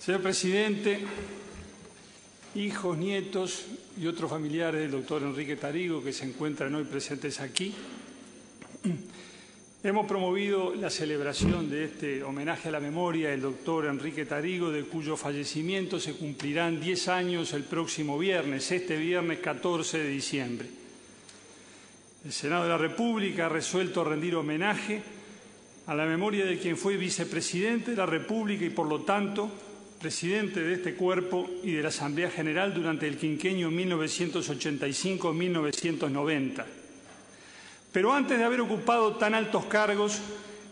Señor presidente, hijos, nietos y otros familiares del doctor Enrique Tarigo que se encuentran hoy presentes aquí, hemos promovido la celebración de este homenaje a la memoria del doctor Enrique Tarigo, de cuyo fallecimiento se cumplirán 10 años el próximo viernes, este viernes 14 de diciembre. El Senado de la República ha resuelto rendir homenaje a la memoria de quien fue vicepresidente de la República y, por lo tanto, presidente de este cuerpo y de la Asamblea General durante el quinquenio 1985-1990. Pero antes de haber ocupado tan altos cargos,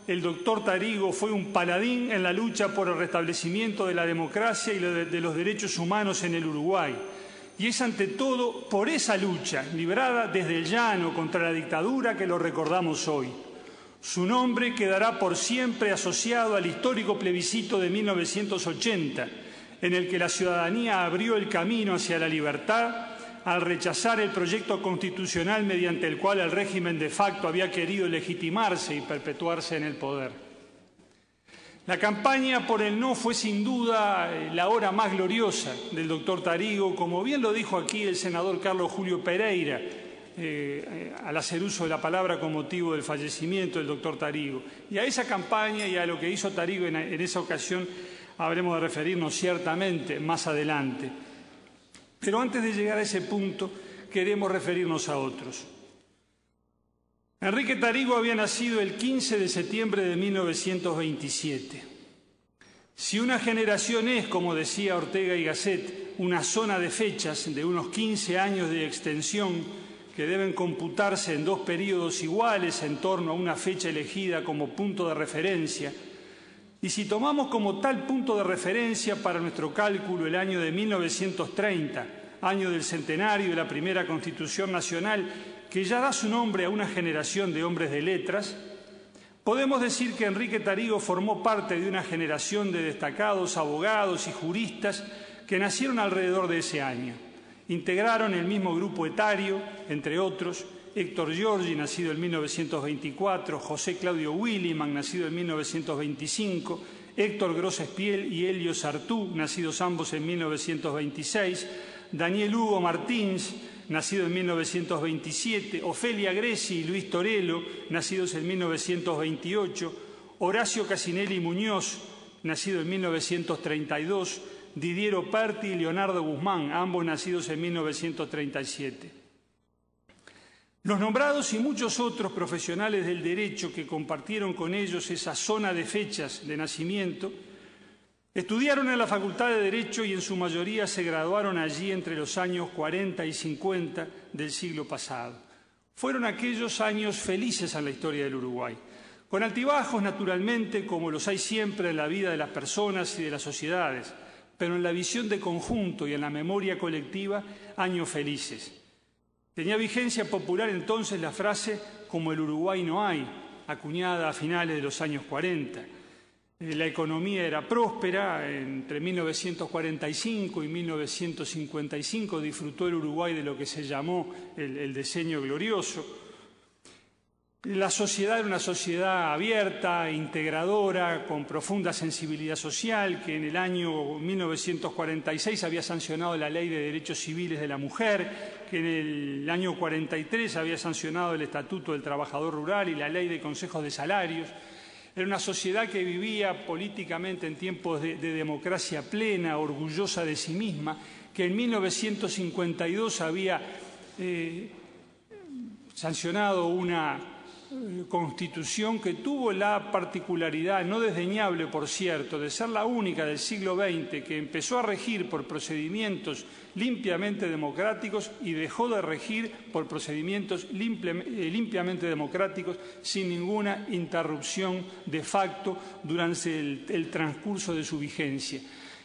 el doctor Tarigo fue un paladín en la lucha por el restablecimiento de la democracia y de los derechos humanos en el Uruguay. Y es ante todo por esa lucha, librada desde el llano contra la dictadura, que lo recordamos hoy. Su nombre quedará por siempre asociado al histórico plebiscito de 1980, en el que la ciudadanía abrió el camino hacia la libertad al rechazar el proyecto constitucional mediante el cual el régimen de facto había querido legitimarse y perpetuarse en el poder. La campaña por el no fue sin duda la hora más gloriosa del doctor Tarigo, como bien lo dijo aquí el senador Carlos Julio Pereira, al hacer uso de la palabra con motivo del fallecimiento del doctor Tarigo. Y a esa campaña y a lo que hizo Tarigo en esa ocasión habremos de referirnos ciertamente más adelante. Pero antes de llegar a ese punto, queremos referirnos a otros. Enrique Tarigo había nacido el 15 de septiembre de 1927. Si una generación es, como decía Ortega y Gasset, una zona de fechas de unos 15 años de extensión que deben computarse en dos periodos iguales en torno a una fecha elegida como punto de referencia, y si tomamos como tal punto de referencia para nuestro cálculo el año de 1930, año del centenario de la primera Constitución Nacional, que ya da su nombre a una generación de hombres de letras, podemos decir que Enrique Tarigo formó parte de una generación de destacados abogados y juristas que nacieron alrededor de ese año. Integraron el mismo grupo etario, entre otros, Héctor Giorgi, nacido en 1924, José Claudio Williman, nacido en 1925, Héctor Gros Espiel y Helio Sartú, nacidos ambos en 1926, Daniel Hugo Martins, nacido en 1927, Ofelia Greci y Luis Torello, nacidos en 1928, Horacio Casinelli Muñoz, nacido en 1932, Didier Operti y Leonardo Guzmán, ambos nacidos en 1937. Los nombrados y muchos otros profesionales del derecho que compartieron con ellos esa zona de fechas de nacimiento, estudiaron en la Facultad de Derecho y en su mayoría se graduaron allí entre los años 40 y 50 del siglo pasado. Fueron aquellos años felices en la historia del Uruguay, con altibajos naturalmente, como los hay siempre en la vida de las personas y de las sociedades, pero en la visión de conjunto y en la memoria colectiva, años felices. Tenía vigencia popular entonces la frase «como el Uruguay no hay», acuñada a finales de los años 40. La economía era próspera. Entre 1945 y 1955 disfrutó el Uruguay de lo que se llamó el decenio glorioso. La sociedad era una sociedad abierta, integradora, con profunda sensibilidad social, que en el año 1946 había sancionado la Ley de Derechos Civiles de la Mujer, que en el año 43 había sancionado el Estatuto del Trabajador Rural y la Ley de Consejos de Salarios. Era una sociedad que vivía políticamente en tiempos de democracia plena, orgullosa de sí misma, que en 1952 había sancionado una Constitución que tuvo la particularidad, no desdeñable por cierto, de ser la única del siglo XX que empezó a regir por procedimientos limpiamente democráticos y dejó de regir por procedimientos limpiamente democráticos sin ninguna interrupción de facto durante el transcurso de su vigencia.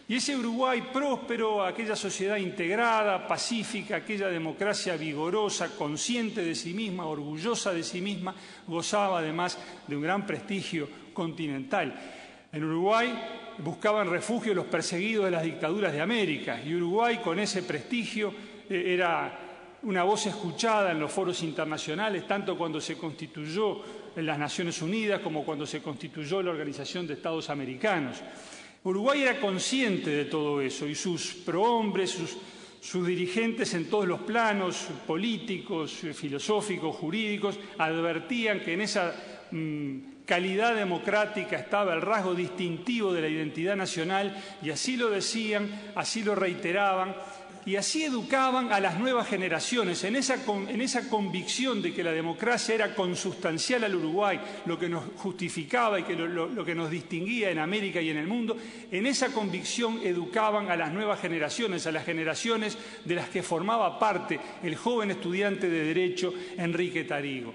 Y ese Uruguay próspero, aquella sociedad integrada, pacífica, aquella democracia vigorosa, consciente de sí misma, orgullosa de sí misma, gozaba además de un gran prestigio continental. En Uruguay buscaban refugio los perseguidos de las dictaduras de América, y Uruguay con ese prestigio era una voz escuchada en los foros internacionales, tanto cuando se constituyó en las Naciones Unidas como cuando se constituyó la Organización de Estados Americanos. Uruguay era consciente de todo eso y sus prohombres, sus dirigentes en todos los planos políticos, filosóficos, jurídicos, advertían que en esa calidad democrática estaba el rasgo distintivo de la identidad nacional, y así lo decían, así lo reiteraban, y así educaban a las nuevas generaciones, en esa convicción de que la democracia era consustancial al Uruguay, lo que nos justificaba y que lo que nos distinguía en América y en el mundo. En esa convicción educaban a las nuevas generaciones, a las generaciones de las que formaba parte el joven estudiante de Derecho Enrique Tarigo.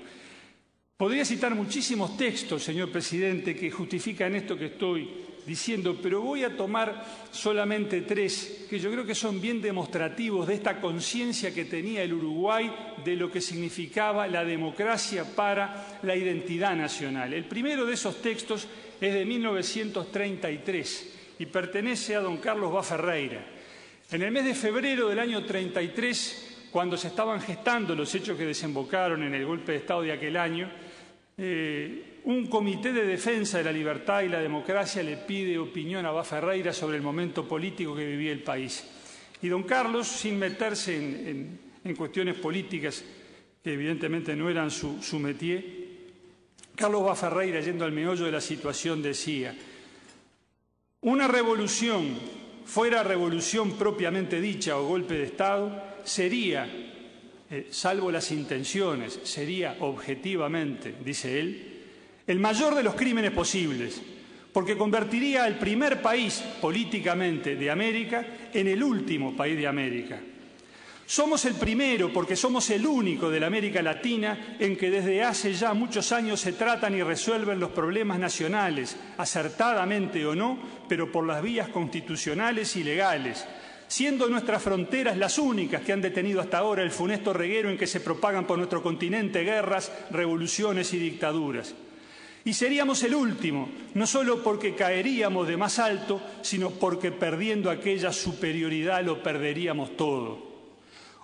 Podría citar muchísimos textos, señor presidente, que justifican esto que estoy diciendo, pero voy a tomar solamente 3, que yo creo que son bien demostrativos de esta conciencia que tenía el Uruguay de lo que significaba la democracia para la identidad nacional. El primero de esos textos es de 1933 y pertenece a don Carlos Vaz Ferreira. En el mes de febrero del año 33, cuando se estaban gestando los hechos que desembocaron en el golpe de Estado de aquel año, un comité de defensa de la libertad y la democracia le pide opinión a Vaz Ferreira sobre el momento político que vivía el país. Y don Carlos, sin meterse en cuestiones políticas que evidentemente no eran su métier, Carlos Vaz Ferreira, yendo al meollo de la situación, decía: una revolución, fuera revolución propiamente dicha o golpe de Estado, sería, salvo las intenciones, sería objetivamente, dice él, el mayor de los crímenes posibles, porque convertiría al primer país políticamente de América en el último país de América. Somos el primero porque somos el único de la América Latina en que desde hace ya muchos años se tratan y resuelven los problemas nacionales, acertadamente o no, pero por las vías constitucionales y legales, siendo nuestras fronteras las únicas que han detenido hasta ahora el funesto reguero en que se propagan por nuestro continente guerras, revoluciones y dictaduras. Y seríamos el último, no solo porque caeríamos de más alto, sino porque perdiendo aquella superioridad lo perderíamos todo.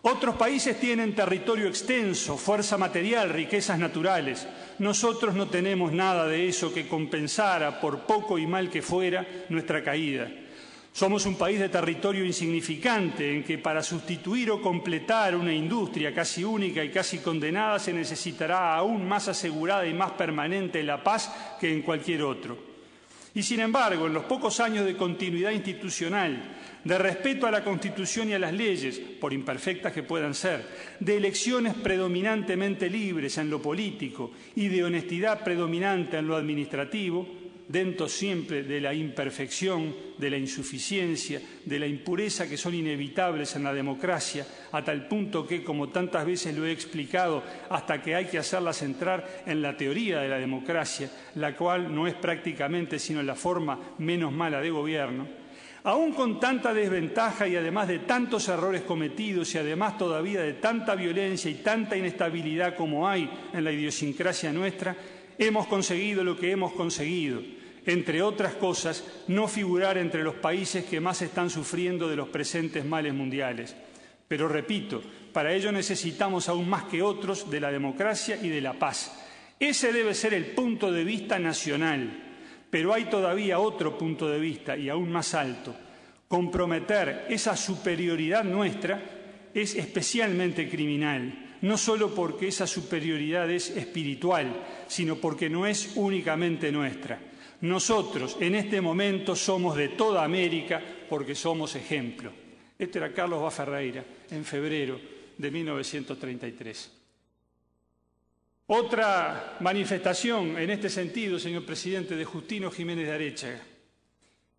Otros países tienen territorio extenso, fuerza material, riquezas naturales. Nosotros no tenemos nada de eso que compensara, por poco y mal que fuera, nuestra caída. Somos un país de territorio insignificante en que para sustituir o completar una industria casi única y casi condenada se necesitará aún más asegurada y más permanente la paz que en cualquier otro. Y sin embargo, en los pocos años de continuidad institucional, de respeto a la Constitución y a las leyes, por imperfectas que puedan ser, de elecciones predominantemente libres en lo político y de honestidad predominante en lo administrativo, dentro siempre de la imperfección, de la insuficiencia, de la impureza que son inevitables en la democracia, a tal punto que, como tantas veces lo he explicado, hasta que hay que hacerlas entrar en la teoría de la democracia, la cual no es prácticamente sino la forma menos mala de gobierno, aún con tanta desventaja y además de tantos errores cometidos y además todavía de tanta violencia y tanta inestabilidad como hay en la idiosincrasia nuestra, hemos conseguido lo que hemos conseguido, entre otras cosas, no figurar entre los países que más están sufriendo de los presentes males mundiales. Pero repito, para ello necesitamos aún más que otros de la democracia y de la paz. Ese debe ser el punto de vista nacional, pero hay todavía otro punto de vista y aún más alto. Comprometer esa superioridad nuestra es especialmente criminal. No solo porque esa superioridad es espiritual, sino porque no es únicamente nuestra. Nosotros, en este momento, somos de toda América porque somos ejemplo. Este era Carlos Vaz Ferreira, en febrero de 1933. Otra manifestación en este sentido, señor presidente, de Justino Jiménez de Aréchaga.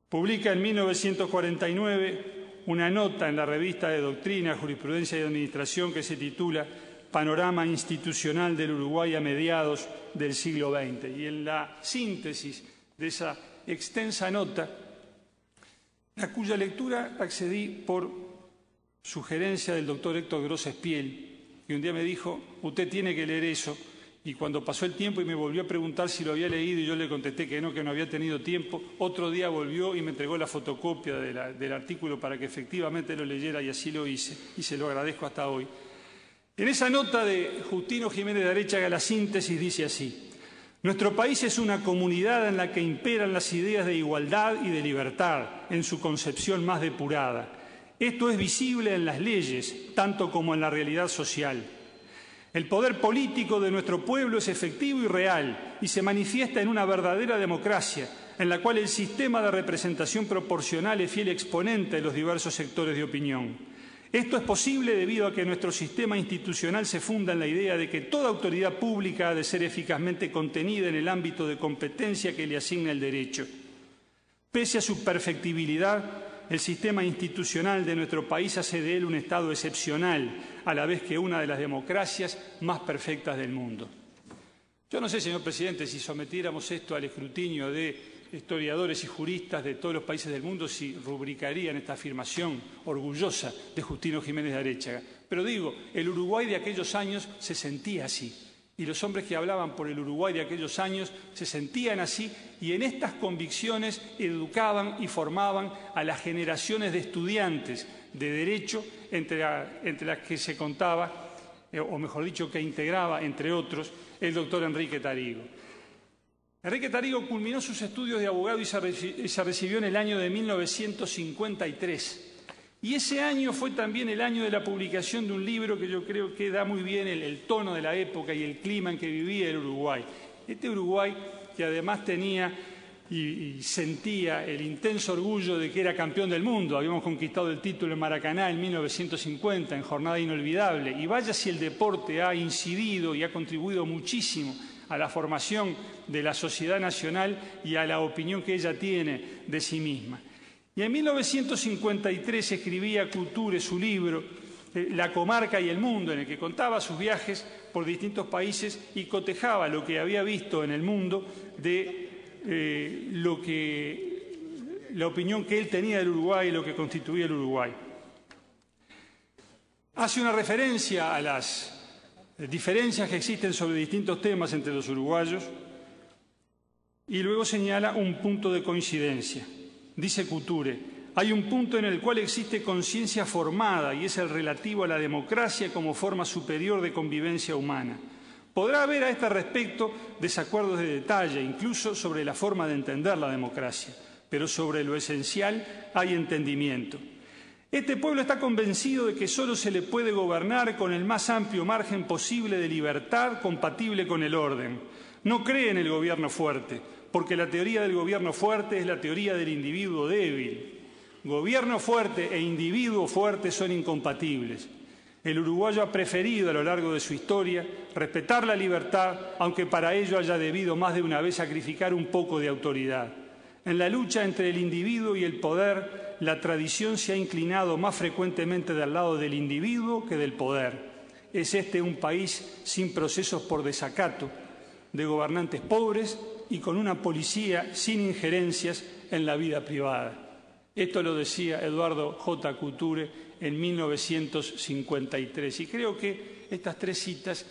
Publica en 1949 una nota en la revista de Doctrina, Jurisprudencia y Administración que se titula Panorama institucional del Uruguay a mediados del siglo XX. Y en la síntesis de esa extensa nota, a cuya lectura accedí por sugerencia del doctor Héctor Gros Espiel, que un día me dijo, usted tiene que leer eso, y cuando pasó el tiempo y me volvió a preguntar si lo había leído y yo le contesté que no había tenido tiempo, otro día volvió y me entregó la fotocopia del artículo para que efectivamente lo leyera y así lo hice, y se lo agradezco hasta hoy. En esa nota de Justino Jiménez de Aréchaga, la síntesis dice así: Nuestro país es una comunidad en la que imperan las ideas de igualdad y de libertad en su concepción más depurada. Esto es visible en las leyes, tanto como en la realidad social. El poder político de nuestro pueblo es efectivo y real y se manifiesta en una verdadera democracia, en la cual el sistema de representación proporcional es fiel exponente de los diversos sectores de opinión. Esto es posible debido a que nuestro sistema institucional se funda en la idea de que toda autoridad pública ha de ser eficazmente contenida en el ámbito de competencia que le asigna el derecho. Pese a su perfectibilidad, el sistema institucional de nuestro país hace de él un Estado excepcional, a la vez que una de las democracias más perfectas del mundo. Yo no sé, señor presidente, si sometiéramos esto al escrutinio de historiadores y juristas de todos los países del mundo, si rubricarían esta afirmación orgullosa de Justino Jiménez de Aréchaga. Pero digo, el Uruguay de aquellos años se sentía así. Y los hombres que hablaban por el Uruguay de aquellos años se sentían así y en estas convicciones educaban y formaban a las generaciones de estudiantes de Derecho, entre las que se contaba, o mejor dicho, que integraba, entre otros, el doctor Enrique Tarigo. Enrique Tarigo culminó sus estudios de abogado y se recibió en el año de 1953. Y ese año fue también el año de la publicación de un libro que yo creo que da muy bien el tono de la época y el clima en que vivía el Uruguay. Este Uruguay que además tenía y sentía el intenso orgullo de que era campeón del mundo. Habíamos conquistado el título en Maracaná en 1950, en jornada inolvidable. Y vaya si el deporte ha incidido y ha contribuido muchísimo a la formación de la sociedad nacional y a la opinión que ella tiene de sí misma. Y en 1953 escribía Couture su libro La comarca y el mundo, en el que contaba sus viajes por distintos países y cotejaba lo que había visto en el mundo de la opinión que él tenía del Uruguay y lo que constituía el Uruguay. Hace una referencia a las diferencias que existen sobre distintos temas entre los uruguayos y luego señala un punto de coincidencia. Dice Couture, hay un punto en el cual existe conciencia formada y es el relativo a la democracia como forma superior de convivencia humana. Podrá haber a este respecto desacuerdos de detalle, incluso sobre la forma de entender la democracia, pero sobre lo esencial hay entendimiento. Este pueblo está convencido de que solo se le puede gobernar con el más amplio margen posible de libertad compatible con el orden. No cree en el gobierno fuerte, porque la teoría del gobierno fuerte es la teoría del individuo débil. Gobierno fuerte e individuo fuerte son incompatibles. El uruguayo ha preferido a lo largo de su historia respetar la libertad, aunque para ello haya debido más de una vez sacrificar un poco de autoridad. En la lucha entre el individuo y el poder, la tradición se ha inclinado más frecuentemente del lado del individuo que del poder. Es este un país sin procesos por desacato, de gobernantes pobres y con una policía sin injerencias en la vida privada. Esto lo decía Eduardo J. Couture en 1953. Y creo que estas tres citas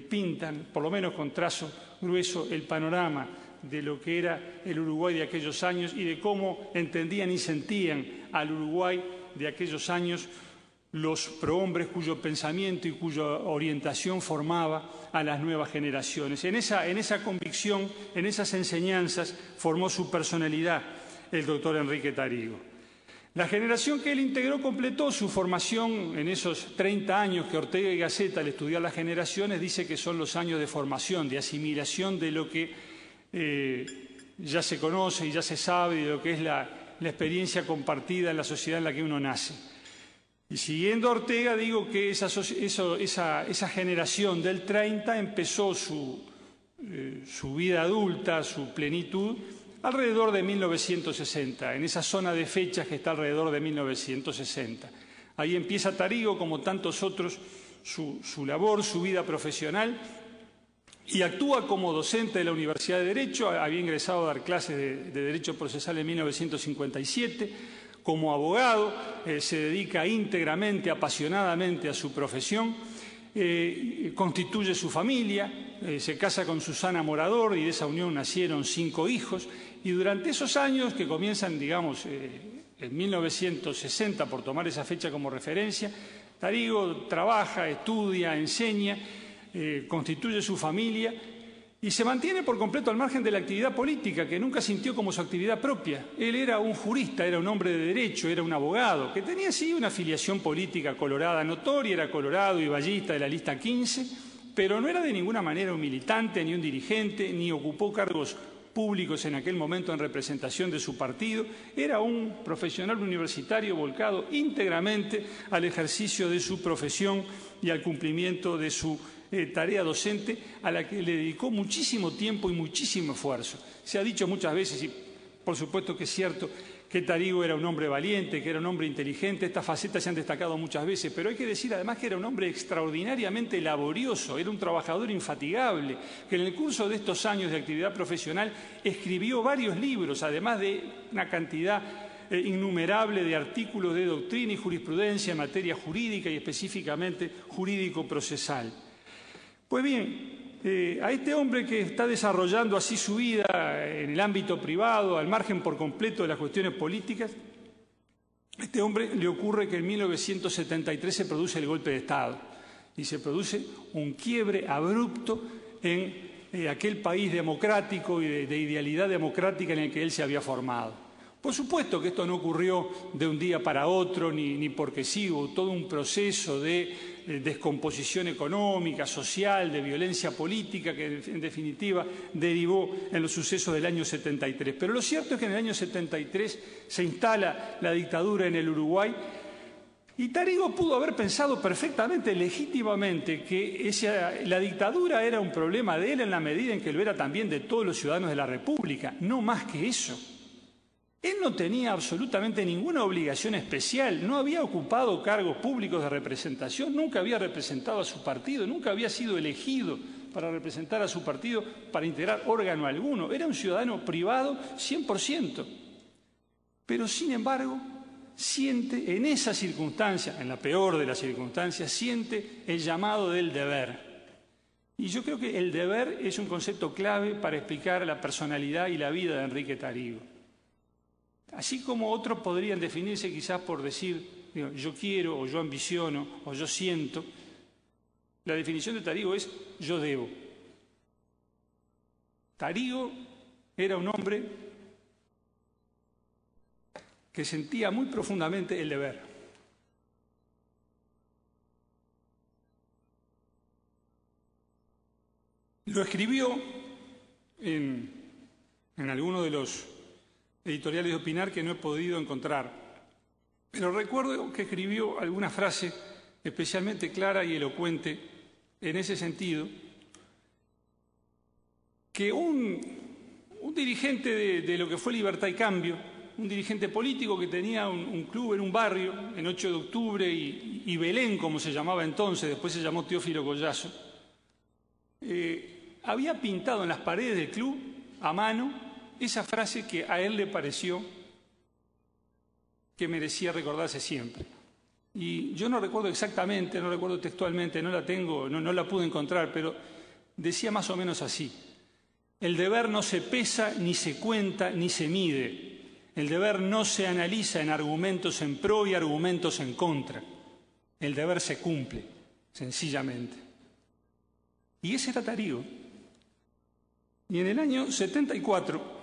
pintan, por lo menos con trazo grueso, el panorama de lo que era el Uruguay de aquellos años y de cómo entendían y sentían al Uruguay de aquellos años los prohombres cuyo pensamiento y cuya orientación formaba a las nuevas generaciones. En esa convicción, en esas enseñanzas, formó su personalidad el doctor Enrique Tarigo. La generación que él integró completó su formación en esos 30 años que Ortega y Gasset, al estudiar las generaciones, dice que son los años de formación, de asimilación de lo que ya se conoce y ya se sabe, de lo que es la experiencia compartida en la sociedad en la que uno nace. Y siguiendo a Ortega, digo que esa generación del 30 empezó su vida adulta, su plenitud, alrededor de 1960, en esa zona de fechas que está alrededor de 1960. Ahí empieza Tarigo, como tantos otros, su labor, su vida profesional, y actúa como docente de la Universidad de Derecho. Había ingresado a dar clases de Derecho Procesal en 1957. Como abogado, se dedica íntegramente, apasionadamente a su profesión, constituye su familia, se casa con Susana Morador y de esa unión nacieron 5 hijos. Y durante esos años, que comienzan, digamos, en 1960, por tomar esa fecha como referencia, Tarigo trabaja, estudia, enseña, constituye su familia Y se mantiene por completo al margen de la actividad política, que nunca sintió como su actividad propia. Él era un jurista, era un hombre de derecho, era un abogado, que tenía sí una afiliación política colorada notoria, era colorado y vallista de la lista 15, pero no era de ninguna manera un militante, ni un dirigente, ni ocupó cargos públicos en aquel momento en representación de su partido. Era un profesional universitario volcado íntegramente al ejercicio de su profesión y al cumplimiento de su tarea docente, a la que le dedicó muchísimo tiempo y muchísimo esfuerzo. Se ha dicho muchas veces, y por supuesto que es cierto, que Tarigo era un hombre valiente, que era un hombre inteligente. Estas facetas se han destacado muchas veces, pero hay que decir además que era un hombre extraordinariamente laborioso, era un trabajador infatigable, que en el curso de estos años de actividad profesional escribió varios libros, además de una cantidad innumerable de artículos de doctrina y jurisprudencia en materia jurídica y específicamente jurídico-procesal. Pues bien, a este hombre que está desarrollando así su vida en el ámbito privado, al margen por completo de las cuestiones políticas, a este hombre le ocurre que en 1973 se produce el golpe de Estado y se produce un quiebre abrupto en aquel país democrático y de idealidad democrática en el que él se había formado. Por supuesto que esto no ocurrió de un día para otro, ni porque sí, hubo todo un proceso de descomposición económica, social, de violencia política, que en definitiva derivó en los sucesos del año 73. Pero lo cierto es que en el año 73 se instala la dictadura en el Uruguay y Tarigo pudo haber pensado perfectamente, legítimamente, que la dictadura era un problema de él en la medida en que lo era también de todos los ciudadanos de la República, no más que eso. Él no tenía absolutamente ninguna obligación especial, no había ocupado cargos públicos de representación, nunca había representado a su partido, nunca había sido elegido para representar a su partido, para integrar órgano alguno. Era un ciudadano privado 100%. Pero, sin embargo, siente en esa circunstancia, en la peor de las circunstancias, siente el llamado del deber. Y yo creo que el deber es un concepto clave para explicar la personalidad y la vida de Enrique Tarigo. Así como otros podrían definirse quizás por decir, yo quiero, o yo ambiciono, o yo siento, la definición de Tarigo es yo debo. Tarigo era un hombre que sentía muy profundamente el deber. Lo escribió en alguno de los editoriales de Opinar que no he podido encontrar, pero recuerdo que escribió alguna frase especialmente clara y elocuente en ese sentido, que un dirigente de lo que fue Libertad y Cambio, un dirigente político que tenía un club en un barrio, en 8 de octubre y Belén, como se llamaba entonces, después se llamó Teófilo Collazo, había pintado en las paredes del club a mano esa frase que a él le pareció que merecía recordarse siempre. Y yo no recuerdo exactamente, no recuerdo textualmente, no la tengo, no la pude encontrar, pero decía más o menos así: el deber no se pesa, ni se cuenta, ni se mide. El deber no se analiza en argumentos en pro y argumentos en contra. El deber se cumple, sencillamente. Y ese era Tarigo. Y en el año 74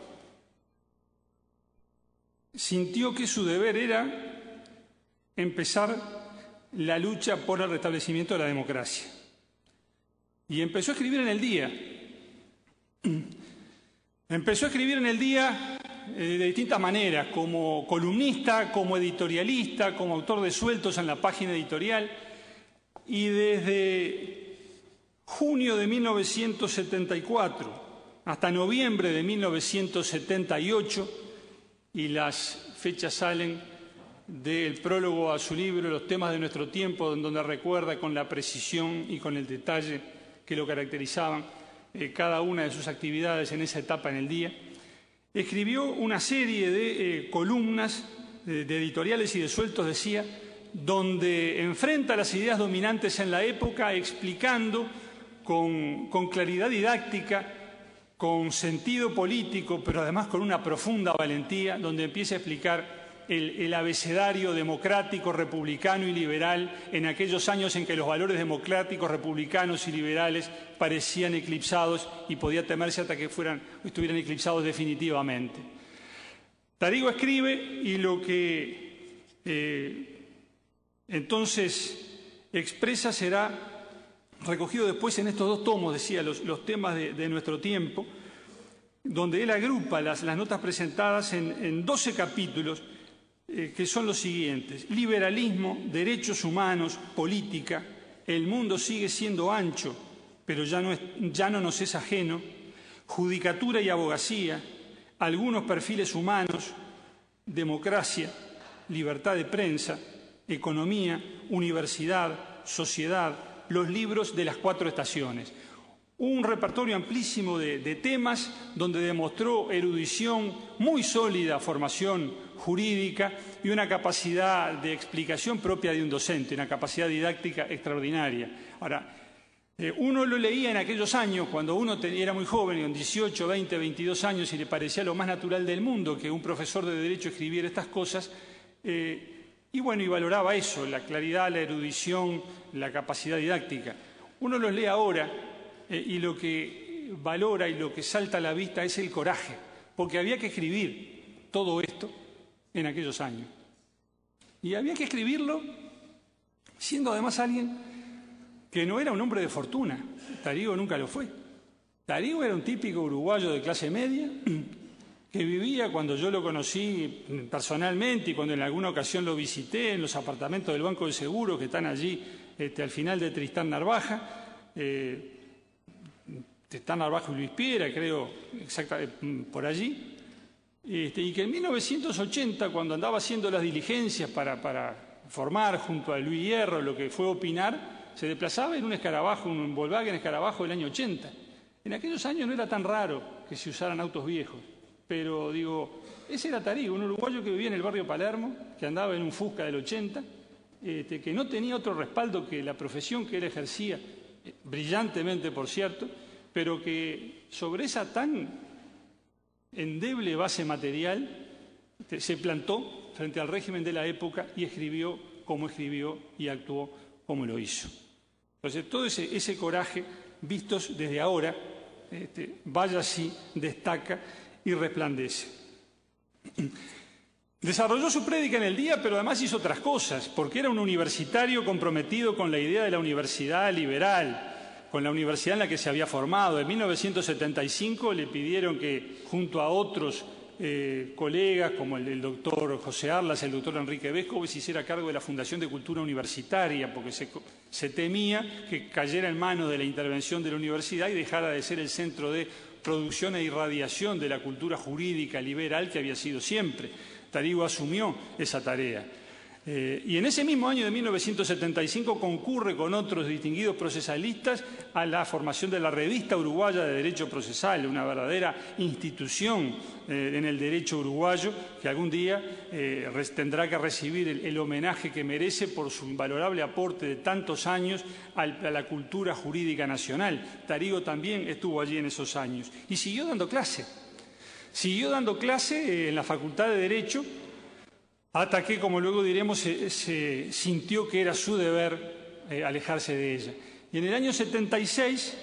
sintió que su deber era empezar la lucha por el restablecimiento de la democracia. Y empezó a escribir en El Día. Empezó a escribir en El Día de distintas maneras, como columnista, como editorialista, como autor de sueltos en la página editorial. Y desde junio de 1974 hasta noviembre de 1978, y las fechas salen del prólogo a su libro Los temas de nuestro tiempo, en donde recuerda con la precisión y con el detalle que lo caracterizaban cada una de sus actividades en esa etapa en El Día. Escribió una serie de columnas, de editoriales y de sueltos, decía, donde enfrenta las ideas dominantes en la época, explicando con claridad didáctica, con sentido político, pero además con una profunda valentía, donde empieza a explicar el abecedario democrático, republicano y liberal en aquellos años en que los valores democráticos, republicanos y liberales parecían eclipsados y podía temerse hasta que estuvieran eclipsados definitivamente. Tarigo escribe y lo que entonces expresa será recogido después en estos dos tomos, decía, los temas de nuestro tiempo, donde él agrupa las notas presentadas en 12 capítulos que son los siguientes: liberalismo, derechos humanos, política, el mundo sigue siendo ancho, pero ya no nos es ajeno, judicatura y abogacía, algunos perfiles humanos, democracia, libertad de prensa, economía, universidad, sociedad, los libros de las 4 estaciones. Un repertorio amplísimo de temas donde demostró erudición muy sólida, formación jurídica y una capacidad de explicación propia de un docente, una capacidad didáctica extraordinaria. Ahora, uno lo leía en aquellos años, cuando uno era muy joven, con 18, 20, 22 años, y le parecía lo más natural del mundo que un profesor de Derecho escribiera estas cosas, y bueno, y valoraba eso, la claridad, la erudición, la capacidad didáctica. Uno los lee ahora y lo que valora y lo que salta a la vista es el coraje, porque había que escribir todo esto en aquellos años. Y había que escribirlo siendo además alguien que no era un hombre de fortuna. Tarigo nunca lo fue. Tarigo era un típico uruguayo de clase media que vivía, cuando yo lo conocí personalmente y cuando en alguna ocasión lo visité, en los apartamentos del Banco de Seguros que están allí al final de Tristán Narvaja, Tristán Narvaja y Luis Piera, creo, por allí, y que en 1980, cuando andaba haciendo las diligencias para formar junto a Luis Hierro lo que fue Opinar, se desplazaba en un escarabajo, un Volkswagen escarabajo del año 80. En aquellos años no era tan raro que se usaran autos viejos. Pero, digo, ese era Tarigo, un uruguayo que vivía en el barrio Palermo, que andaba en un Fusca del 80, que no tenía otro respaldo que la profesión que él ejercía, brillantemente, por cierto, pero que sobre esa tan endeble base material se plantó frente al régimen de la época y escribió como escribió y actuó como lo hizo. Entonces, todo ese coraje, vistos desde ahora, vaya así, destaca y resplandece. Desarrolló su prédica en el día, pero además hizo otras cosas, porque era un universitario comprometido con la idea de la universidad liberal, con la universidad en la que se había formado. En 1975 le pidieron que, junto a otros colegas, como el doctor José Arlas, el doctor Enrique Vescovi, se hiciera cargo de la Fundación de Cultura Universitaria, porque se temía que cayera en manos de la intervención de la universidad y dejara de ser el centro de producción e irradiación de la cultura jurídica liberal que había sido siempre. Tarigo asumió esa tarea. Y en ese mismo año de 1975 concurre con otros distinguidos procesalistas a la formación de la Revista Uruguaya de Derecho Procesal, una verdadera institución en el derecho uruguayo que algún día tendrá que recibir el homenaje que merece por su invalorable aporte de tantos años a la cultura jurídica nacional. Tarigo también estuvo allí en esos años y siguió dando clase. Siguió dando clase en la Facultad de Derecho hasta que, como luego diremos, se sintió que era su deber alejarse de ella. Y en el año 76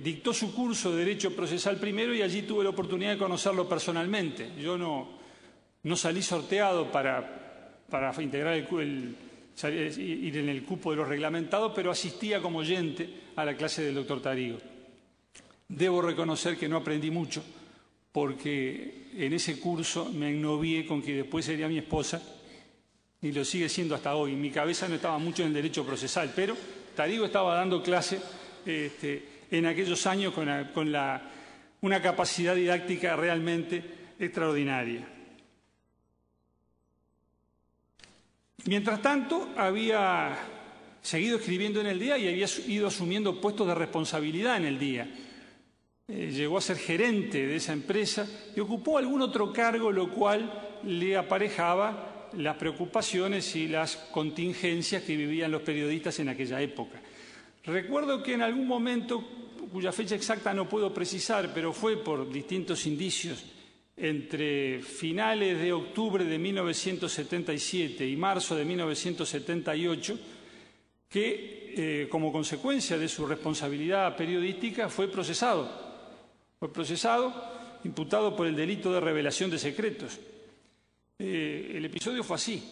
dictó su curso de Derecho Procesal primero y allí tuve la oportunidad de conocerlo personalmente. Yo no salí sorteado para integrar ir en el cupo de los reglamentados, pero asistía como oyente a la clase del doctor Tarigo. Debo reconocer que no aprendí mucho, porque en ese curso me ennovié con que después sería mi esposa, y lo sigue siendo hasta hoy. Mi cabeza no estaba mucho en el derecho procesal, pero Tarigo estaba dando clase en aquellos años con una capacidad didáctica realmente extraordinaria. Mientras tanto, había seguido escribiendo en el día y había ido asumiendo puestos de responsabilidad en el día. Llegó a ser gerente de esa empresa y ocupó algún otro cargo, lo cual le aparejaba las preocupaciones y las contingencias que vivían los periodistas en aquella época. Recuerdo que en algún momento, cuya fecha exacta no puedo precisar, pero fue por distintos indicios entre finales de octubre de 1977 y marzo de 1978, que como consecuencia de su responsabilidad periodística fue procesado, imputado por el delito de revelación de secretos. El episodio fue así.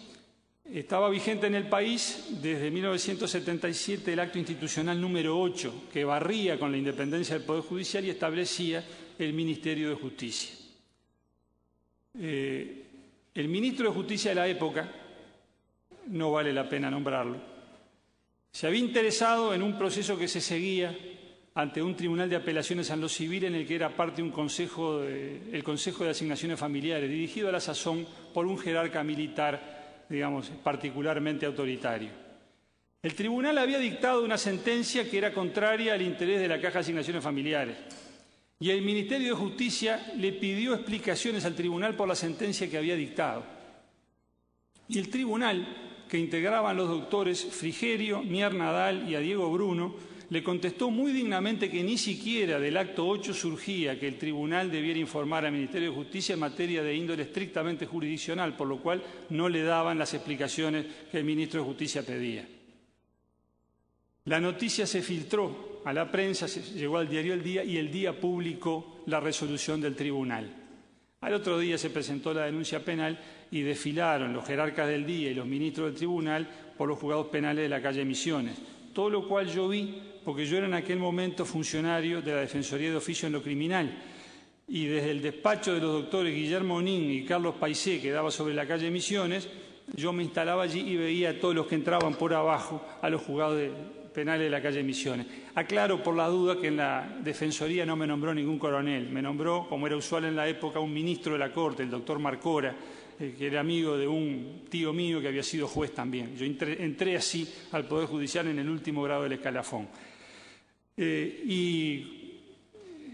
Estaba vigente en el país desde 1977 el acto institucional número 8, que barría con la independencia del Poder Judicial y establecía el Ministerio de Justicia. El ministro de Justicia de la época, no vale la pena nombrarlo, se había interesado en un proceso que se seguía ante un tribunal de apelaciones en lo civil en el que era parte el Consejo de Asignaciones Familiares, dirigido a la sazón por un jerarca militar, digamos, particularmente autoritario. El tribunal había dictado una sentencia que era contraria al interés de la Caja de Asignaciones Familiares y el Ministerio de Justicia le pidió explicaciones al tribunal por la sentencia que había dictado. Y el tribunal, que integraban los doctores Frigerio, Mier Nadal y a Diego Bruno, le contestó muy dignamente que ni siquiera del acto 8 surgía que el tribunal debiera informar al Ministerio de Justicia en materia de índole estrictamente jurisdiccional, por lo cual no le daban las explicaciones que el ministro de Justicia pedía. La noticia se filtró a la prensa, llegó al diario El Día y El Día publicó la resolución del tribunal. Al otro día se presentó la denuncia penal y desfilaron los jerarcas del Día y los ministros del tribunal por los juzgados penales de la calle Misiones. Todo lo cual yo vi porque yo era en aquel momento funcionario de la Defensoría de Oficio en lo Criminal y desde el despacho de los doctores Guillermo Nin y Carlos Paisé, que daba sobre la calle Misiones, yo me instalaba allí y veía a todos los que entraban por abajo a los juzgados penales de la calle Misiones. Aclaro por la duda que en la Defensoría no me nombró ningún coronel, me nombró, como era usual en la época, un ministro de la Corte, el doctor Marcora, que era amigo de un tío mío que había sido juez también. Yo entré así al Poder Judicial en el último grado del escalafón. Y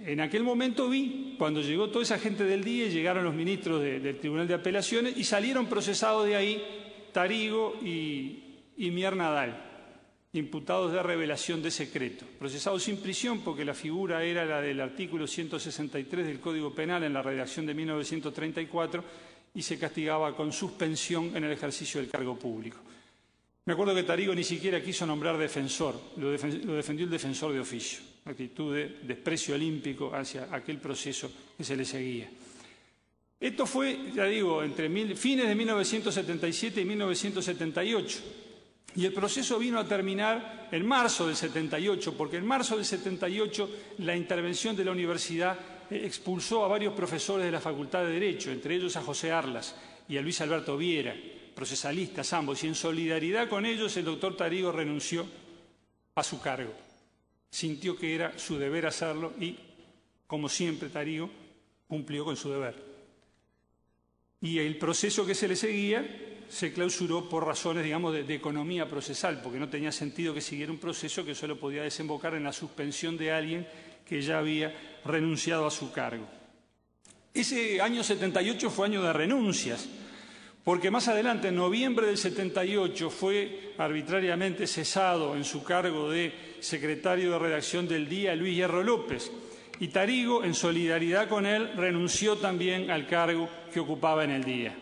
en aquel momento vi, cuando llegó toda esa gente del Día, llegaron los ministros del Tribunal de Apelaciones y salieron procesados de ahí Tarigo y Mier Nadal, imputados de revelación de secreto, procesados sin prisión porque la figura era la del artículo 163 del Código Penal en la redacción de 1934 y se castigaba con suspensión en el ejercicio del cargo público. Me acuerdo que Tarigo ni siquiera quiso nombrar defensor, lo defendió el defensor de oficio, actitud de desprecio olímpico hacia aquel proceso que se le seguía. Esto fue, ya digo, entre fines de 1977 y 1978. Y el proceso vino a terminar en marzo del 78, porque en marzo del 78 la intervención de la universidad expulsó a varios profesores de la Facultad de Derecho, entre ellos a José Arlas y a Luis Alberto Viera, procesalistas ambos, y en solidaridad con ellos el doctor Tarigo renunció a su cargo. Sintió que era su deber hacerlo y, como siempre, Tarigo cumplió con su deber. Y el proceso que se le seguía se clausuró por razones, digamos, de economía procesal, porque no tenía sentido que siguiera un proceso que solo podía desembocar en la suspensión de alguien que ya había renunciado a su cargo. Ese año 78 fue año de renuncias, porque más adelante, en noviembre del 78, fue arbitrariamente cesado en su cargo de secretario de redacción del Día Luis Hierro López, y Tarigo, en solidaridad con él, renunció también al cargo que ocupaba en el Día.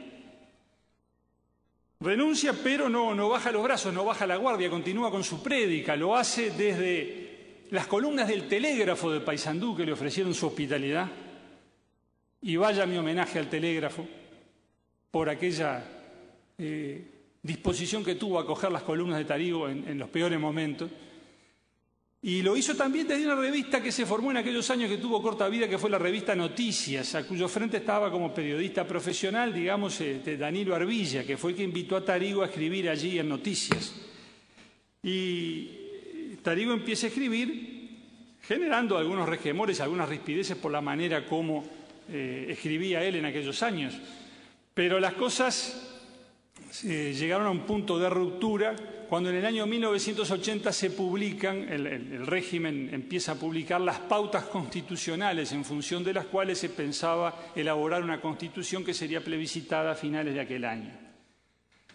Renuncia, pero no baja los brazos, no baja la guardia, continúa con su prédica, lo hace desde las columnas del Telégrafo de Paysandú, que le ofrecieron su hospitalidad, y vaya mi homenaje al Telégrafo por aquella disposición que tuvo a acoger las columnas de Tarigo en los peores momentos. Y lo hizo también desde una revista que se formó en aquellos años que tuvo corta vida, que fue la revista Noticias, a cuyo frente estaba como periodista profesional, digamos, Danilo Arbilla, que fue el que invitó a Tarigo a escribir allí en Noticias. Y Tarigo empieza a escribir, generando algunos resquemores, algunas rispideces por la manera como escribía él en aquellos años. Pero las cosas llegaron a un punto de ruptura cuando en el año 1980 se publican, el régimen empieza a publicar las pautas constitucionales en función de las cuales se pensaba elaborar una constitución que sería plebiscitada a finales de aquel año.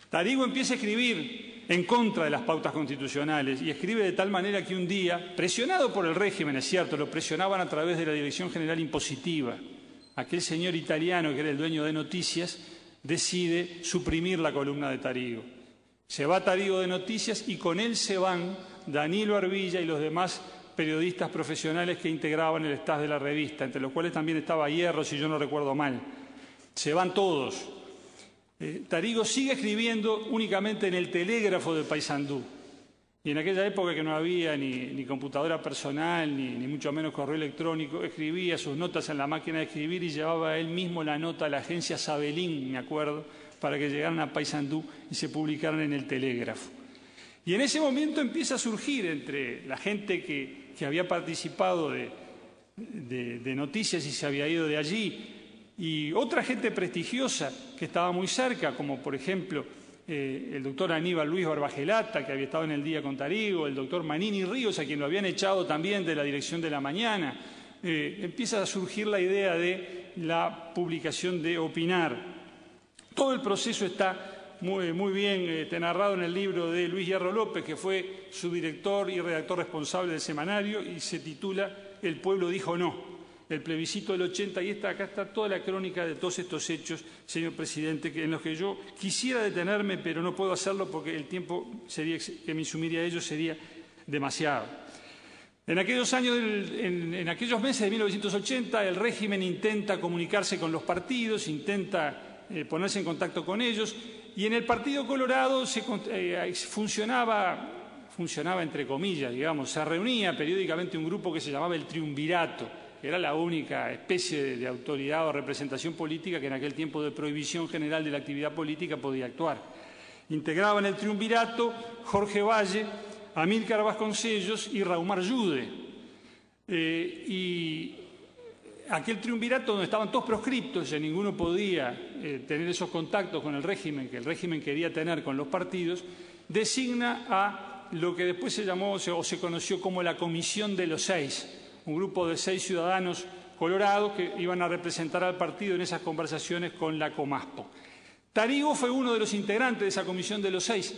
Tarigo empieza a escribir en contra de las pautas constitucionales y escribe de tal manera que un día, presionado por el régimen, es cierto, lo presionaban a través de la Dirección General Impositiva, aquel señor italiano que era el dueño de Noticias decide suprimir la columna de Tarigo. Se va Tarigo de Noticias y con él se van Danilo Arbilla y los demás periodistas profesionales que integraban el staff de la revista, entre los cuales también estaba Hierro, si yo no recuerdo mal. Se van todos. Tarigo sigue escribiendo únicamente en el telégrafo de Paysandú. Y en aquella época que no había ni computadora personal, ni mucho menos correo electrónico, escribía sus notas en la máquina de escribir y llevaba él mismo la nota a la agencia Sabelín, me acuerdo, para que llegaran a Paysandú y se publicaran en el telégrafo. Y en ese momento empieza a surgir entre la gente que había participado de Noticias y se había ido de allí, y otra gente prestigiosa que estaba muy cerca, como por ejemplo el doctor Aníbal Luis Barbagelata, que había estado en El Día con Tarigo, el doctor Manini Ríos, a quien lo habían echado también de la dirección de La Mañana. Empieza a surgir la idea de la publicación de Opinar. Todo el proceso está muy bien narrado en el libro de Luis Hierro López, que fue su director y redactor responsable del semanario, y se titula El pueblo dijo no. El plebiscito del 80, y acá está toda la crónica de todos estos hechos, señor presidente, en los que yo quisiera detenerme, pero no puedo hacerlo porque el tiempo que me insumiría a ello sería demasiado. En aquellos años, en aquellos meses de 1980, el régimen intenta comunicarse con los partidos, intenta ponerse en contacto con ellos, y en el Partido Colorado funcionaba entre comillas, digamos, se reunía periódicamente un grupo que se llamaba el Triunvirato. Era la única especie de autoridad o representación política que en aquel tiempo de prohibición general de la actividad política podía actuar. Integraban el Triunvirato Jorge Valle, Amílcar Vasconcellos y Raumar Yude. Y aquel Triunvirato donde estaban todos proscriptos, y ninguno podía tener esos contactos con el régimen que el régimen quería tener con los partidos, designa a lo que después se llamó o se conoció como la Comisión de los Seis, un grupo de 6 ciudadanos colorados que iban a representar al partido en esas conversaciones con la Comaspo. Tarigo fue uno de los integrantes de esa Comisión de los 6.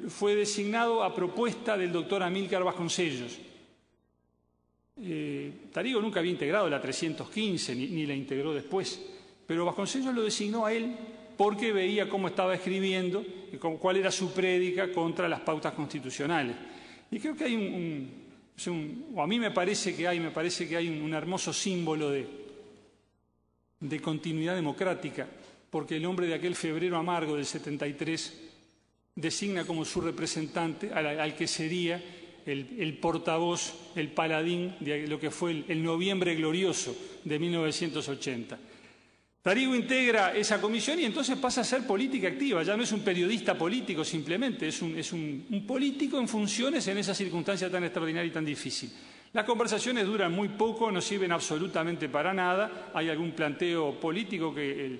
Fue designado a propuesta del doctor Amílcar Vasconcellos. Tarigo nunca había integrado la 315, ni la integró después, pero Vasconcellos lo designó a él porque veía cómo estaba escribiendo y cuál era su prédica contra las pautas constitucionales. Y creo que hay a mí me parece que hay un hermoso símbolo de continuidad democrática, porque el hombre de aquel febrero amargo del 73 designa como su representante al que sería el portavoz, el paladín de lo que fue el noviembre glorioso de 1980. Tarigo integra esa comisión y entonces pasa a ser política activa, ya no es un periodista político simplemente, es un político en funciones en esa circunstancia tan extraordinaria y tan difícil. Las conversaciones duran muy poco, no sirven absolutamente para nada, hay algún planteo político que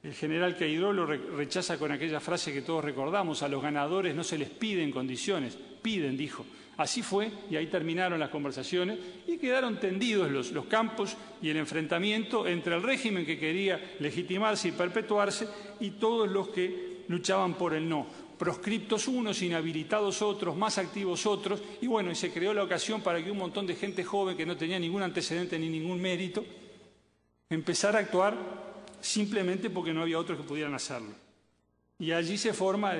el general Queirolo rechaza con aquella frase que todos recordamos: a los ganadores no se les piden condiciones, piden, dijo. Así fue, y ahí terminaron las conversaciones y quedaron tendidos los campos y el enfrentamiento entre el régimen que quería legitimarse y perpetuarse y todos los que luchaban por el no. Proscriptos unos, inhabilitados otros, más activos otros, y bueno, y se creó la ocasión para que un montón de gente joven que no tenía ningún antecedente ni ningún mérito empezara a actuar simplemente porque no había otros que pudieran hacerlo. Y allí se forma,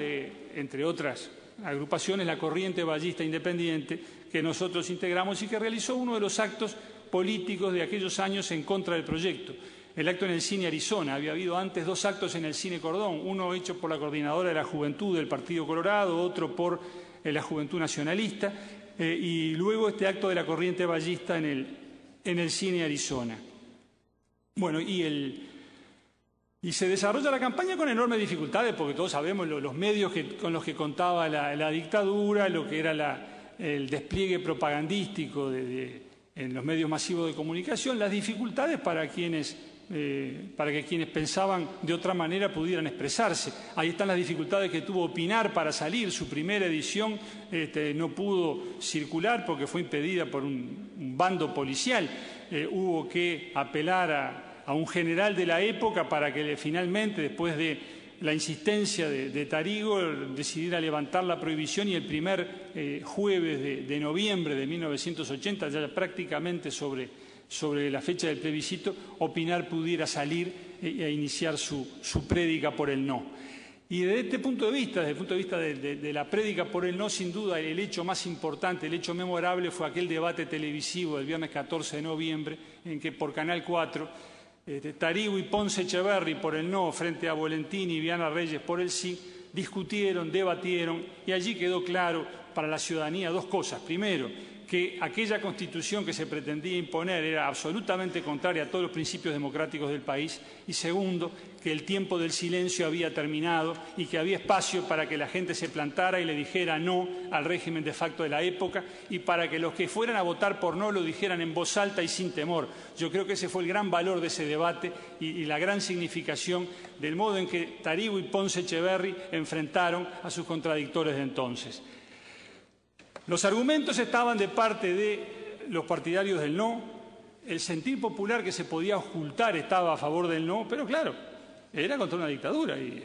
entre otras agrupaciones, la Corriente Vallista Independiente, que nosotros integramos y que realizó uno de los actos políticos de aquellos años en contra del proyecto. El acto en el Cine Arizona. Había habido antes 2 actos en el Cine Cordón, uno hecho por la Coordinadora de la Juventud del Partido Colorado, otro por la Juventud Nacionalista, y luego este acto de la Corriente Vallista en el Cine Arizona. Bueno, y se desarrolla la campaña con enormes dificultades, porque todos sabemos los medios con los que contaba la dictadura, lo que era el despliegue propagandístico en los medios masivos de comunicación, las dificultades para que quienes pensaban de otra manera pudieran expresarse. Ahí están las dificultades que tuvo Opinar para salir. Su primera edición no pudo circular porque fue impedida por un bando policial. Hubo que apelar a un general de la época para que finalmente, después de la insistencia de Tarigo, decidiera levantar la prohibición, y el primer jueves de noviembre de 1980, ya prácticamente sobre sobre la fecha del plebiscito, Opinar pudiera salir e iniciar su prédica por el no. Y desde este punto de vista, desde el punto de vista de la prédica por el no, sin duda el hecho más importante, el hecho memorable fue aquel debate televisivo del viernes 14 de noviembre, en que por Canal 4, Tarigo y Ponce Echeverri por el no, frente a Volentini y Viana Reyes por el sí, discutieron, debatieron, y allí quedó claro para la ciudadanía dos cosas. Primero, que aquella Constitución que se pretendía imponer era absolutamente contraria a todos los principios democráticos del país, y segundo, que el tiempo del silencio había terminado y que había espacio para que la gente se plantara y le dijera no al régimen de facto de la época, y para que los que fueran a votar por no lo dijeran en voz alta y sin temor. Yo creo que ese fue el gran valor de ese debate y la gran significación del modo en que Tarigo y Ponce Echeverri enfrentaron a sus contradictores de entonces. Los argumentos estaban de parte de los partidarios del no, el sentir popular que se podía ocultar estaba a favor del no, pero claro, era contra una dictadura y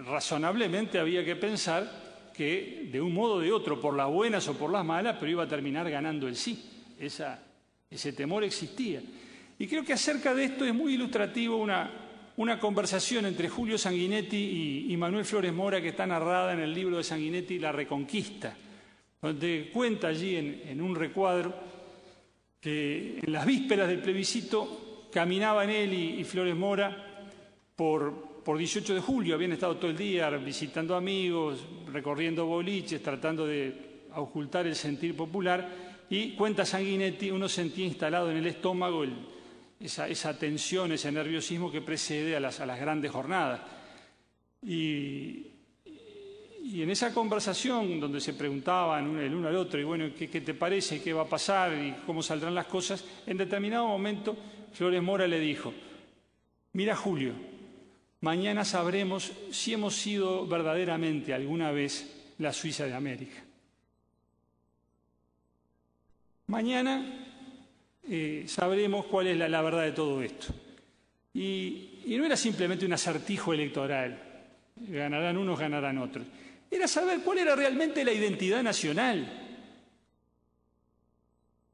razonablemente había que pensar que de un modo o de otro, por las buenas o por las malas, pero iba a terminar ganando el sí. Ese temor existía. Y creo que acerca de esto es muy ilustrativo una conversación entre Julio Sanguinetti y Manuel Flores Mora, que está narrada en el libro de Sanguinetti, La Reconquista, donde cuenta allí en un recuadro que en las vísperas del plebiscito caminaban él y Flores Mora por 18 de julio, habían estado todo el día visitando amigos, recorriendo boliches, tratando de ocultar el sentir popular, y cuenta Sanguinetti, uno sentía instalado en el estómago esa tensión, ese nerviosismo que precede a las grandes jornadas. Y en esa conversación donde se preguntaban el uno al otro, y bueno, ¿qué te parece? ¿Qué va a pasar? ¿Y cómo saldrán las cosas? En determinado momento, Flores Mora le dijo: mira, Julio, mañana sabremos si hemos sido verdaderamente alguna vez la Suiza de América. Mañana sabremos cuál es la verdad de todo esto. Y no era simplemente un acertijo electoral, ganarán unos, ganarán otros. Era saber cuál era realmente la identidad nacional.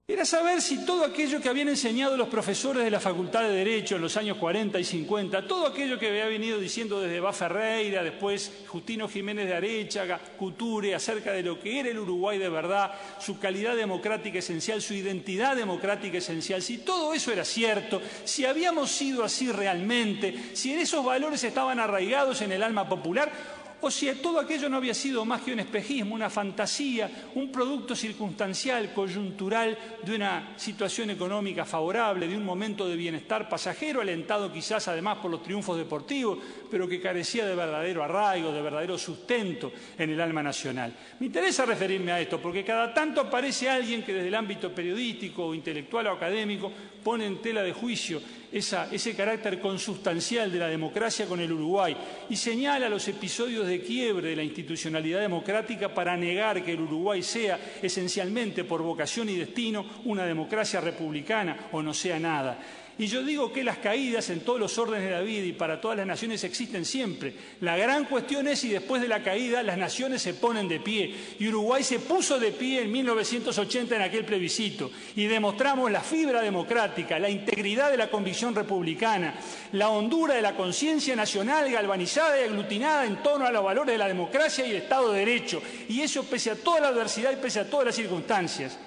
Era saber si todo aquello que habían enseñado los profesores de la Facultad de Derecho en los años 40 y 50, todo aquello que había venido diciendo desde Bá Ferreira, después Justino Jiménez de Aréchaga, Couture, acerca de lo que era el Uruguay de verdad, su calidad democrática esencial, su identidad democrática esencial, si todo eso era cierto, si habíamos sido así realmente, si esos valores estaban arraigados en el alma popular, o si todo aquello no había sido más que un espejismo, una fantasía, un producto circunstancial, coyuntural, de una situación económica favorable, de un momento de bienestar pasajero, alentado quizás además por los triunfos deportivos, pero que carecía de verdadero arraigo, de verdadero sustento en el alma nacional. Me interesa referirme a esto, porque cada tanto aparece alguien que desde el ámbito periodístico, o intelectual o académico, pone en tela de juicio ese carácter consustancial de la democracia con el Uruguay y señala los episodios de quiebre de la institucionalidad democrática para negar que el Uruguay sea esencialmente por vocación y destino una democracia republicana o no sea nada. Y yo digo que las caídas en todos los órdenes de la vida y para todas las naciones existen siempre. La gran cuestión es si después de la caída las naciones se ponen de pie. Y Uruguay se puso de pie en 1980 en aquel plebiscito. Y demostramos la fibra democrática, la integridad de la convicción republicana, la hondura de la conciencia nacional galvanizada y aglutinada en torno a los valores de la democracia y el Estado de Derecho. Y eso pese a toda la adversidad y pese a todas las circunstancias.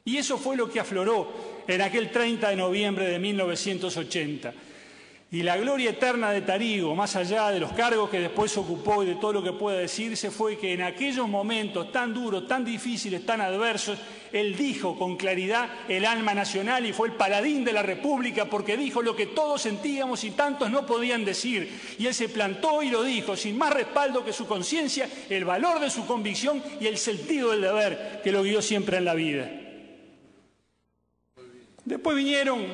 Y eso fue lo que afloró en aquel 30 de noviembre de 1980. Y la gloria eterna de Tarigo, más allá de los cargos que después ocupó y de todo lo que pueda decirse, fue que en aquellos momentos tan duros, tan difíciles, tan adversos, él dijo con claridad el alma nacional y fue el paladín de la República porque dijo lo que todos sentíamos y tantos no podían decir. Y él se plantó y lo dijo, sin más respaldo que su conciencia, el valor de su convicción y el sentido del deber que lo guió siempre en la vida. Después vinieron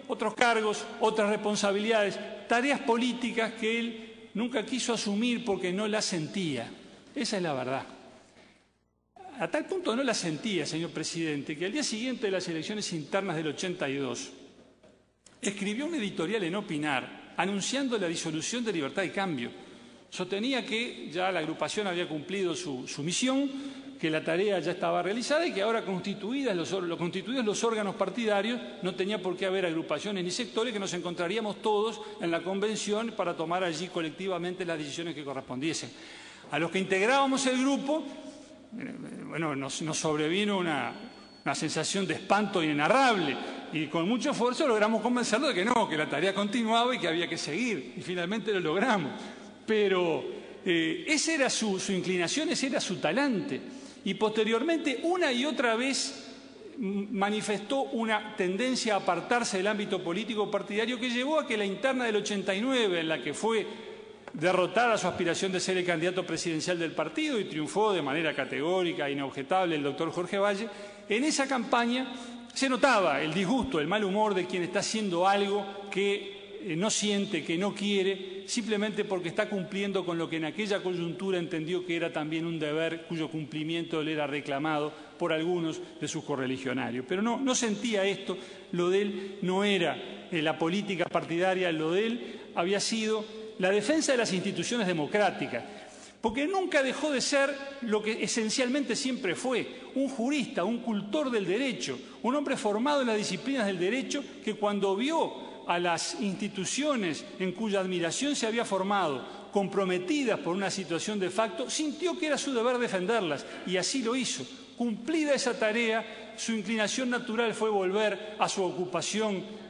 otros cargos, otras responsabilidades, tareas políticas que él nunca quiso asumir porque no las sentía. Esa es la verdad. A tal punto no las sentía, señor presidente, que al día siguiente de las elecciones internas del 82, escribió un editorial en Opinar anunciando la disolución de Libertad y Cambio. Sostenía que ya la agrupación había cumplido su misión, que la tarea ya estaba realizada y que ahora constituidos los órganos partidarios, no tenía por qué haber agrupaciones ni sectores, que nos encontraríamos todos en la convención para tomar allí colectivamente las decisiones que correspondiesen. A los que integrábamos el grupo, bueno, nos sobrevino una sensación de espanto inenarrable y con mucho esfuerzo logramos convencerlo de que no, que la tarea continuaba y que había que seguir, y finalmente lo logramos. Pero esa era su inclinación, ese era su talante. Y posteriormente, una y otra vez, manifestó una tendencia a apartarse del ámbito político partidario que llevó a que la interna del 89, en la que fue derrotada su aspiración de ser el candidato presidencial del partido y triunfó de manera categórica e inobjetable el doctor Jorge Valle, en esa campaña se notaba el disgusto, el mal humor de quien está haciendo algo que no siente, que no quiere, simplemente porque está cumpliendo con lo que en aquella coyuntura entendió que era también un deber cuyo cumplimiento le era reclamado por algunos de sus correligionarios. Pero no sentía esto, lo de él no era la política partidaria, lo de él había sido la defensa de las instituciones democráticas, porque nunca dejó de ser lo que esencialmente siempre fue, un jurista, un cultor del derecho, un hombre formado en las disciplinas del derecho que cuando vio a las instituciones en cuya admiración se había formado, comprometidas por una situación de facto, sintió que era su deber defenderlas y así lo hizo. Cumplida esa tarea, su inclinación natural fue volver a su ocupación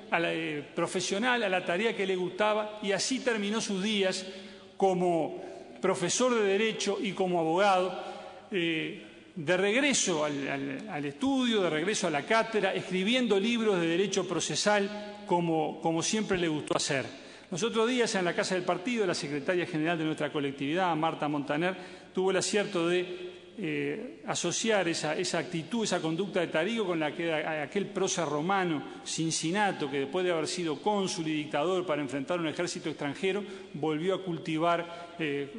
profesional, a la tarea que le gustaba, y así terminó sus días como profesor de Derecho y como abogado, de regreso al estudio, de regreso a la cátedra, escribiendo libros de derecho procesal como siempre le gustó hacer. Los otros días, en la Casa del Partido, la secretaria general de nuestra colectividad, Marta Montaner, tuvo el acierto de asociar esa actitud, esa conducta de Tarigo con aquel prócer romano, Cincinato, que después de haber sido cónsul y dictador para enfrentar un ejército extranjero, volvió a cultivar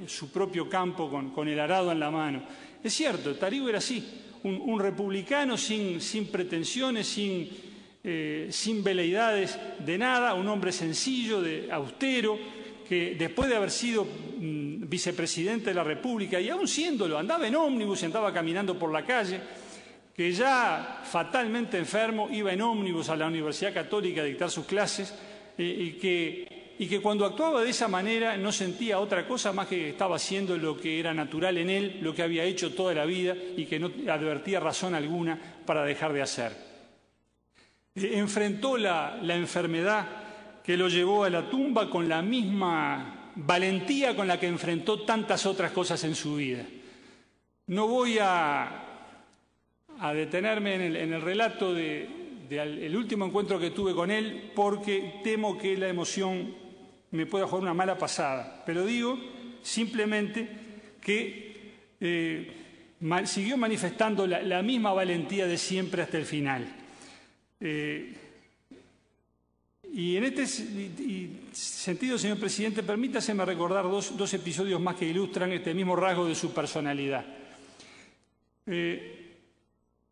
su propio campo con el arado en la mano. Es cierto, Tarigo era así, un republicano sin pretensiones, sin veleidades de nada, un hombre sencillo, austero, que después de haber sido vicepresidente de la República, y aún siéndolo, andaba en ómnibus y andaba caminando por la calle, que ya fatalmente enfermo iba en ómnibus a la Universidad Católica a dictar sus clases, y que cuando actuaba de esa manera no sentía otra cosa más que estaba haciendo lo que era natural en él, lo que había hecho toda la vida y que no advertía razón alguna para dejar de hacer. Enfrentó la enfermedad que lo llevó a la tumba con la misma valentía con la que enfrentó tantas otras cosas en su vida. No voy a detenerme en el relato del último encuentro que tuve con él, porque temo que la emoción me pueda jugar una mala pasada, pero digo simplemente que siguió manifestando la misma valentía de siempre hasta el final. Y en este sentido, señor presidente, permítaseme recordar dos episodios más que ilustran este mismo rasgo de su personalidad. En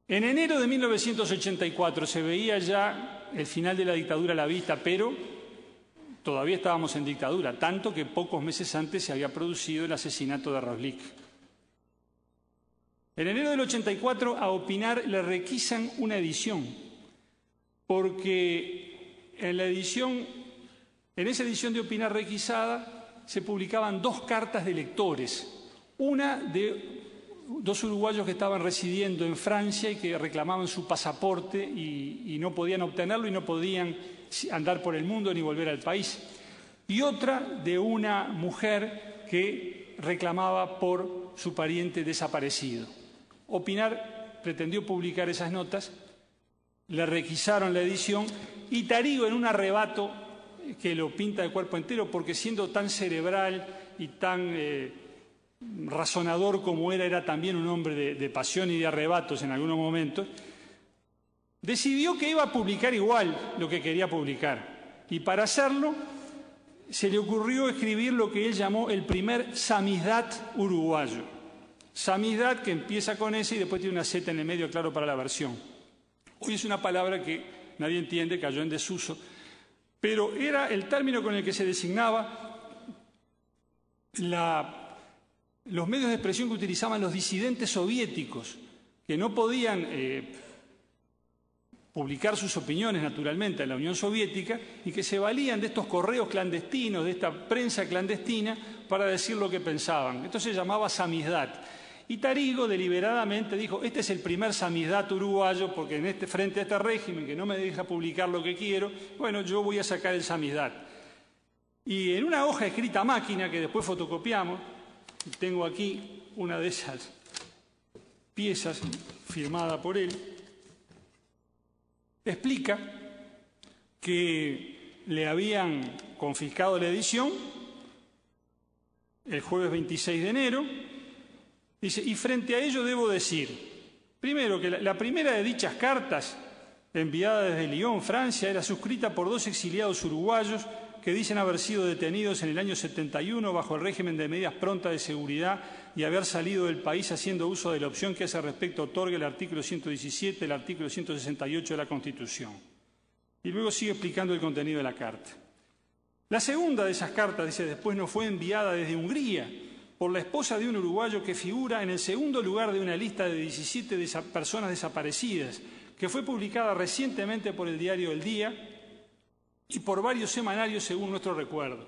enero de 1984 se veía ya el final de la dictadura a la vista, pero todavía estábamos en dictadura, tanto que pocos meses antes se había producido el asesinato de Roslik. En enero del 84 a Opinar le requisan una edición, porque en esa edición de Opinar requisada se publicaban dos cartas de lectores, una de dos uruguayos que estaban residiendo en Francia y que reclamaban su pasaporte y no podían obtenerlo y no podían andar por el mundo ni volver al país, y otra de una mujer que reclamaba por su pariente desaparecido. Opinar pretendió publicar esas notas, le requisaron la edición y Tarigo, en un arrebato que lo pinta de cuerpo entero, porque siendo tan cerebral y tan razonador como era también un hombre de pasión y de arrebatos en algunos momentos, decidió que iba a publicar igual lo que quería publicar. Y para hacerlo se le ocurrió escribir lo que él llamó el primer samizdat uruguayo. Samizdat, que empieza con S y después tiene una Z en el medio, claro, para la versión. Hoy es una palabra que nadie entiende, cayó en desuso, pero era el término con el que se designaba los medios de expresión que utilizaban los disidentes soviéticos, que no podían publicar sus opiniones naturalmente en la Unión Soviética y que se valían de estos correos clandestinos, de esta prensa clandestina para decir lo que pensaban. Esto se llamaba samizdat. Y Tarigo deliberadamente dijo, este es el primer samizdat uruguayo porque frente a este régimen que no me deja publicar lo que quiero, bueno, yo voy a sacar el samizdat. Y en una hoja escrita a máquina que después fotocopiamos, tengo aquí una de esas piezas firmada por él, explica que le habían confiscado la edición el jueves 26 de enero. Dice, y frente a ello debo decir, primero, que la primera de dichas cartas, enviada desde Lyon, Francia, era suscrita por 2 exiliados uruguayos que dicen haber sido detenidos en el año 71 bajo el régimen de medidas prontas de seguridad y haber salido del país haciendo uso de la opción que a ese respecto otorga el artículo 117, el artículo 168 de la Constitución. Y luego sigue explicando el contenido de la carta. La segunda de esas cartas, dice, después nos fue enviada desde Hungría por la esposa de un uruguayo que figura en el segundo lugar de una lista de 17 personas desaparecidas, que fue publicada recientemente por el diario El Día y por varios semanarios según nuestro recuerdo.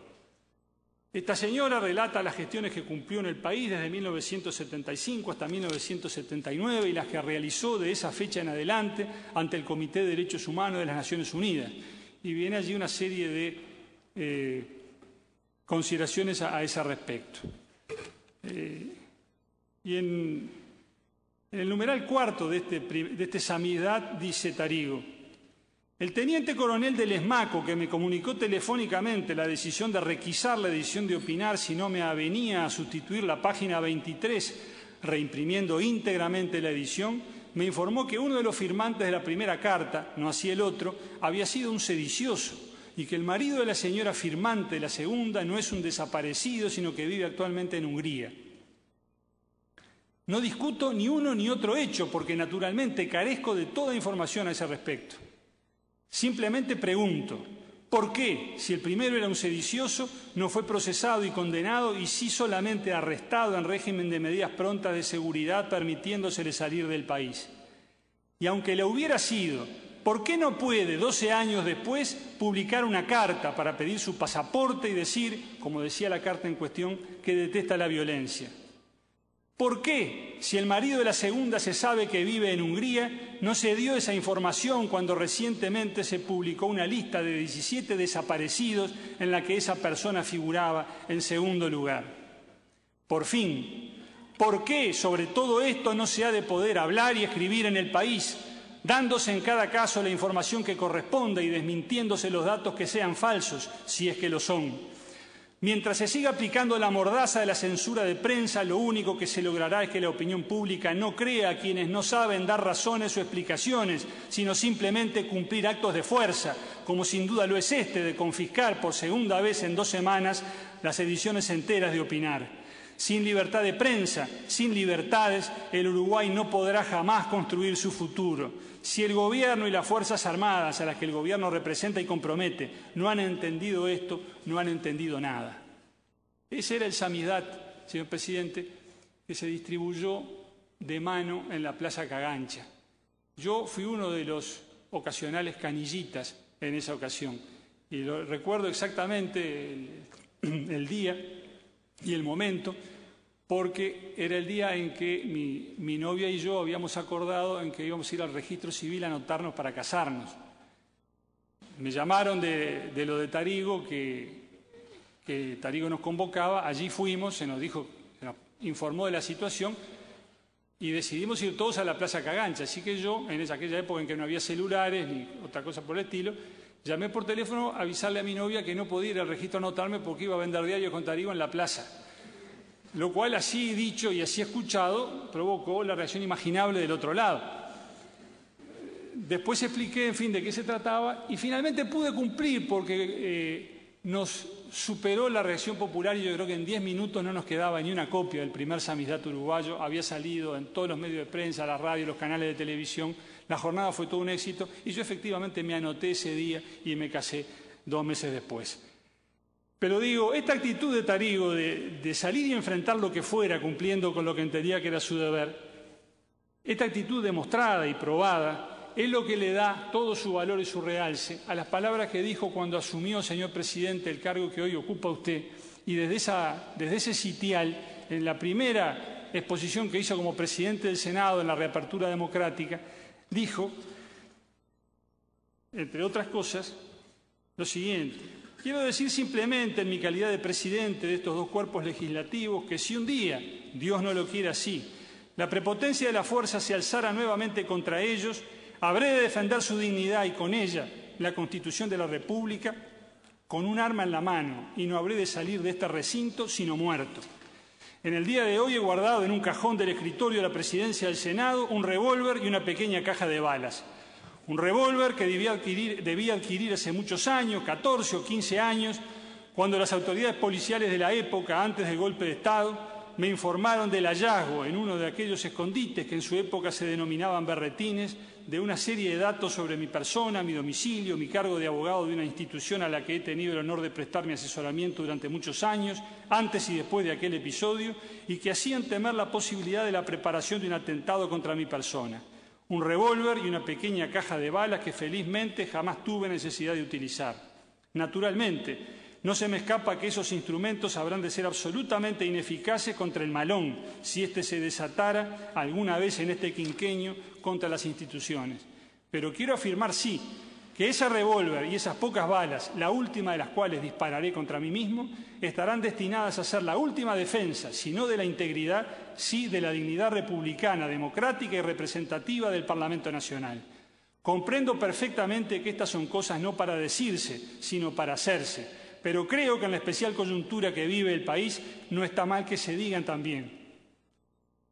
Esta señora relata las gestiones que cumplió en el país desde 1975 hasta 1979 y las que realizó de esa fecha en adelante ante el Comité de Derechos Humanos de las Naciones Unidas. Y viene allí una serie de consideraciones a ese respecto. Y en el numeral cuarto de este samizdat dice Tarigo, el teniente coronel del ESMACO, que me comunicó telefónicamente la decisión de requisar la edición de Opinar si no me avenía a sustituir la página 23, reimprimiendo íntegramente la edición, me informó que uno de los firmantes de la primera carta, no así el otro, había sido un sedicioso y que el marido de la señora firmante de la segunda no es un desaparecido, sino que vive actualmente en Hungría. No discuto ni uno ni otro hecho, porque naturalmente carezco de toda información a ese respecto. Simplemente pregunto, ¿por qué, si el primero era un sedicioso, no fue procesado y condenado y sí solamente arrestado en régimen de medidas prontas de seguridad, permitiéndosele salir del país? Y aunque lo hubiera sido, ¿por qué no puede, 12 años después, publicar una carta para pedir su pasaporte y decir, como decía la carta en cuestión, que detesta la violencia? ¿Por qué, si el marido de la segunda se sabe que vive en Hungría, no se dio esa información cuando recientemente se publicó una lista de 17 desaparecidos en la que esa persona figuraba en segundo lugar? Por fin, ¿por qué sobre todo esto no se ha de poder hablar y escribir en el país, dándose en cada caso la información que corresponda y desmintiéndose los datos que sean falsos, si es que lo son? Mientras se siga aplicando la mordaza de la censura de prensa, lo único que se logrará es que la opinión pública no crea a quienes no saben dar razones o explicaciones, sino simplemente cumplir actos de fuerza, como sin duda lo es este de confiscar por segunda vez en 2 semanas las ediciones enteras de Opinar. Sin libertad de prensa, sin libertades, el Uruguay no podrá jamás construir su futuro. Si el gobierno y las Fuerzas Armadas, a las que el gobierno representa y compromete, no han entendido esto, no han entendido nada. Ese era el samizdat, señor presidente, que se distribuyó de mano en la Plaza Cagancha. Yo fui uno de los ocasionales canillitas en esa ocasión. Y lo recuerdo exactamente el día y el momento, porque era el día en que mi novia y yo habíamos acordado en que íbamos a ir al registro civil a anotarnos para casarnos. Me llamaron de lo de Tarigo, que Tarigo nos convocaba, allí fuimos, se nos informó de la situación y decidimos ir todos a la Plaza Cagancha. Así que yo, en aquella época en que no había celulares ni otra cosa por el estilo, llamé por teléfono a avisarle a mi novia que no podía ir al registro a anotarme porque iba a vender diarios con Tarigo en la plaza. Lo cual, así dicho y así escuchado, provocó la reacción imaginable del otro lado. Después expliqué, en fin, de qué se trataba y finalmente pude cumplir porque nos superó la reacción popular y yo creo que en 10 minutos no nos quedaba ni una copia del primer samizdat uruguayo. Había salido en todos los medios de prensa, la radio, los canales de televisión. La jornada fue todo un éxito y yo efectivamente me anoté ese día y me casé 2 meses después. Pero digo, esta actitud de Tarigo de salir y enfrentar lo que fuera, cumpliendo con lo que entendía que era su deber, esta actitud demostrada y probada es lo que le da todo su valor y su realce a las palabras que dijo cuando asumió, señor presidente, el cargo que hoy ocupa usted, y desde ese sitial, en la primera exposición que hizo como presidente del Senado en la reapertura democrática, dijo, entre otras cosas, lo siguiente: quiero decir simplemente, en mi calidad de presidente de estos dos cuerpos legislativos, que si un día, Dios no lo quiere así, la prepotencia de la fuerza se alzara nuevamente contra ellos, habré de defender su dignidad y con ella la Constitución de la República con un arma en la mano, y no habré de salir de este recinto sino muerto. En el día de hoy he guardado en un cajón del escritorio de la presidencia del Senado un revólver y una pequeña caja de balas. Un revólver que debía adquirir hace muchos años, 14 o 15 años, cuando las autoridades policiales de la época, antes del golpe de Estado, me informaron del hallazgo en uno de aquellos escondites que en su época se denominaban berretines, de una serie de datos sobre mi persona, mi domicilio, mi cargo de abogado de una institución a la que he tenido el honor de prestar mi asesoramiento durante muchos años, antes y después de aquel episodio, y que hacían temer la posibilidad de la preparación de un atentado contra mi persona. Un revólver y una pequeña caja de balas que felizmente jamás tuve necesidad de utilizar. Naturalmente, no se me escapa que esos instrumentos habrán de ser absolutamente ineficaces contra el malón, si éste se desatara alguna vez en este quinquenio contra las instituciones. Pero quiero afirmar, sí, que ese revólver y esas pocas balas, la última de las cuales dispararé contra mí mismo, estarán destinadas a ser la última defensa, si no de la integridad, sí de la dignidad republicana, democrática y representativa del Parlamento Nacional. Comprendo perfectamente que estas son cosas no para decirse, sino para hacerse. Pero creo que en la especial coyuntura que vive el país no está mal que se digan también.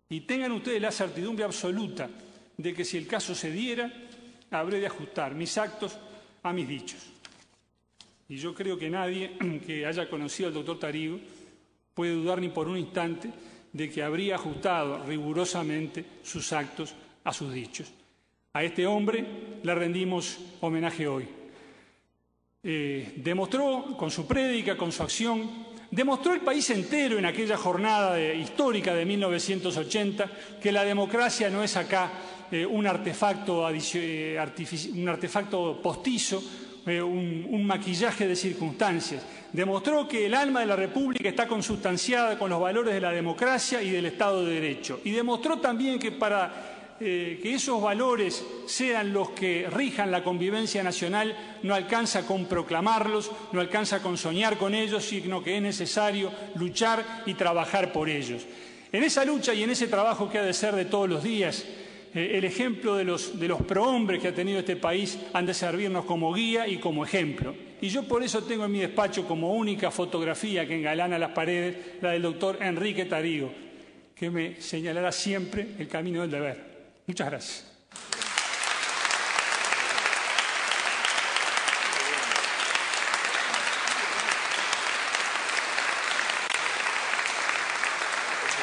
Y tengan ustedes la certidumbre absoluta de que si el caso se diera, habré de ajustar mis actos a mis dichos. Y yo creo que nadie que haya conocido al doctor Tarigo puede dudar ni por un instante de que habría ajustado rigurosamente sus actos a sus dichos. A este hombre le rendimos homenaje hoy. Demostró con su prédica, con su acción, demostró el país entero en aquella jornada histórica de 1980 que la democracia no es acá un artefacto postizo, un maquillaje de circunstancias. Demostró que el alma de la República está consustanciada con los valores de la democracia y del Estado de Derecho. Y demostró también que para que esos valores sean los que rijan la convivencia nacional, no alcanza con proclamarlos, no alcanza con soñar con ellos, sino que es necesario luchar y trabajar por ellos. En esa lucha y en ese trabajo que ha de ser de todos los días, el ejemplo de los prohombres que ha tenido este país han de servirnos como guía y como ejemplo. Y yo por eso tengo en mi despacho como única fotografía que engalana las paredes la del doctor Enrique Tarigo, que me señalará siempre el camino del deber. Muchas gracias.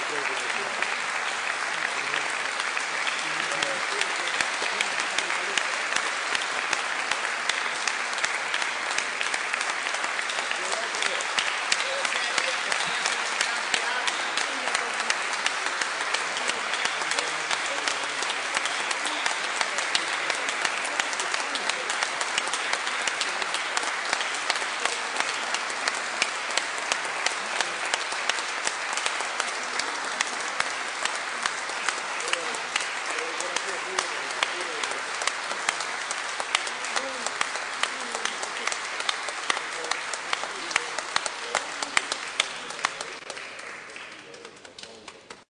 Gracias.